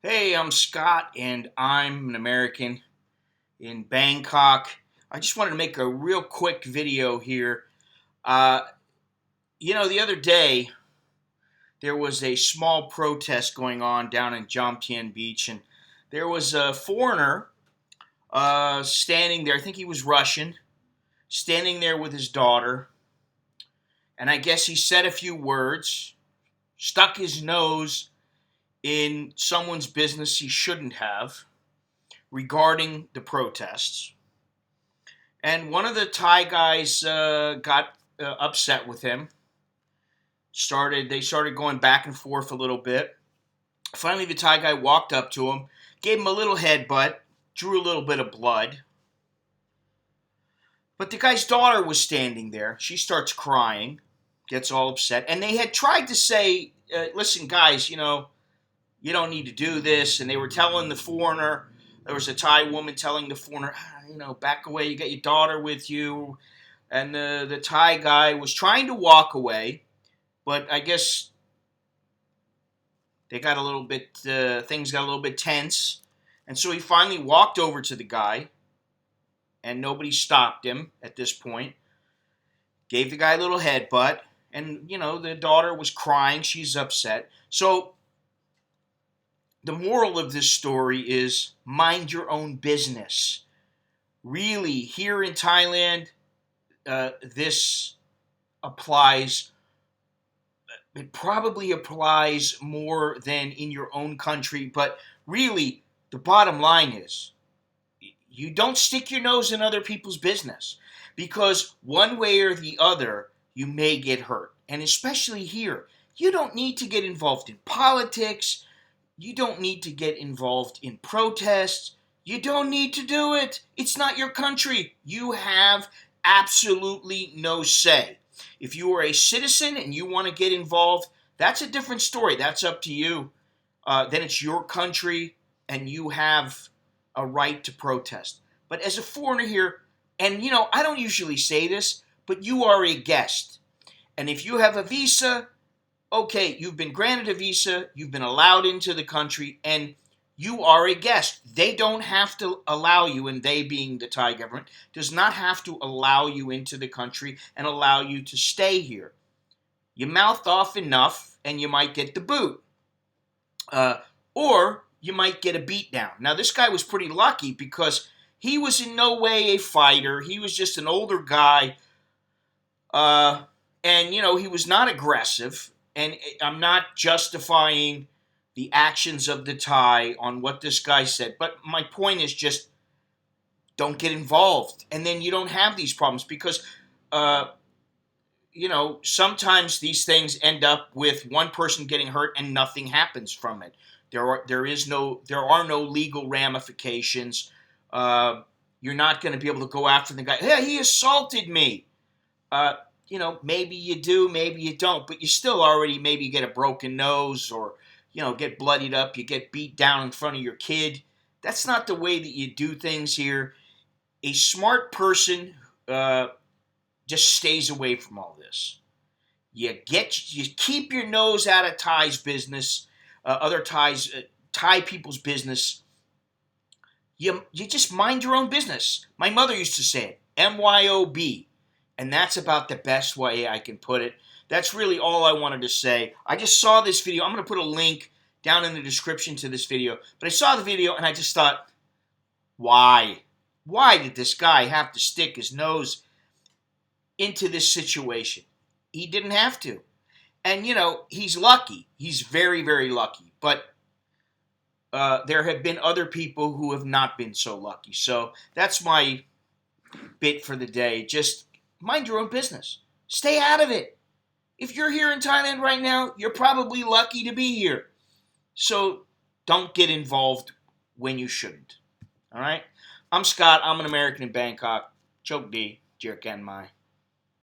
Hey, I'm Scott, and I'm an American in Bangkok. I just wanted to make a real quick video here. Uh, the other day there was a small protest going on down in Jomtien Beach, and there was a foreigner standing there. I think he was Russian, standing there with his daughter, and I guess he said a few words, stuck his nose in someone's business he shouldn't have regarding the protests. And one of the Thai guys got upset with him. They started going back and forth a little bit. Finally, the Thai guy walked up to him, gave him a little headbutt, drew a little bit of blood. But the guy's daughter was standing there. She starts crying, gets all upset. And they had tried to say, listen, guys, you don't need to do this. And they were telling the foreigner, there was a Thai woman telling the foreigner, back away, you got your daughter with you. And the Thai guy was trying to walk away, but I guess things got a little bit tense. And so he finally walked over to the guy, and nobody stopped him at this point. Gave the guy a little headbutt, and, the daughter was crying. She's upset. So the moral of this story is mind your own business. Really, here in Thailand, this applies. It probably applies more than in your own country, but really, the bottom line is you don't stick your nose in other people's business, because one way or the other, you may get hurt. And especially here, you don't need to get involved in politics. You don't need to get involved in protests. You don't need to do it. It's not your country. You have absolutely no say. If you are a citizen and you want to get involved, that's a different story. That's up to you. Then it's your country, and you have a right to protest. But as a foreigner here, and I don't usually say this, but you are a guest. And if you have a visa, okay, you've been granted a visa, you've been allowed into the country, and you are a guest. They don't have to allow you, and they being the Thai government, does not have to allow you into the country and allow you to stay here. You mouth off enough, and you might get the boot. Or you might get a beat down. Now, this guy was pretty lucky because he was in no way a fighter. He was just an older guy. And, he was not aggressive. And I'm not justifying the actions of the Thai on what this guy said. But my point is just don't get involved. And then you don't have these problems because, sometimes these things end up with one person getting hurt and nothing happens from it. There are no legal ramifications. You're not going to be able to go after the guy. Hey, he assaulted me. Maybe you do, maybe you don't, but you still already maybe get a broken nose or, get bloodied up, you get beat down in front of your kid. That's not the way that you do things here. A smart person just stays away from all this. You keep your nose out of Thai's business, Thai people's business. You just mind your own business. My mother used to say it, MYOB. And that's about the best way I can put it. That's really all I wanted to say. I just saw this video. I'm going to put a link down in the description to this video. But I saw the video and I just thought, why? Why did this guy have to stick his nose into this situation? He didn't have to. And, he's lucky. He's very, very lucky. But there have been other people who have not been so lucky. So that's my bit for the day. Just mind your own business. Stay out of it. If you're here in Thailand right now, you're probably lucky to be here. So don't get involved when you shouldn't. All right? I'm Scott. I'm an American in Bangkok. Chok di, Jerk and Mai.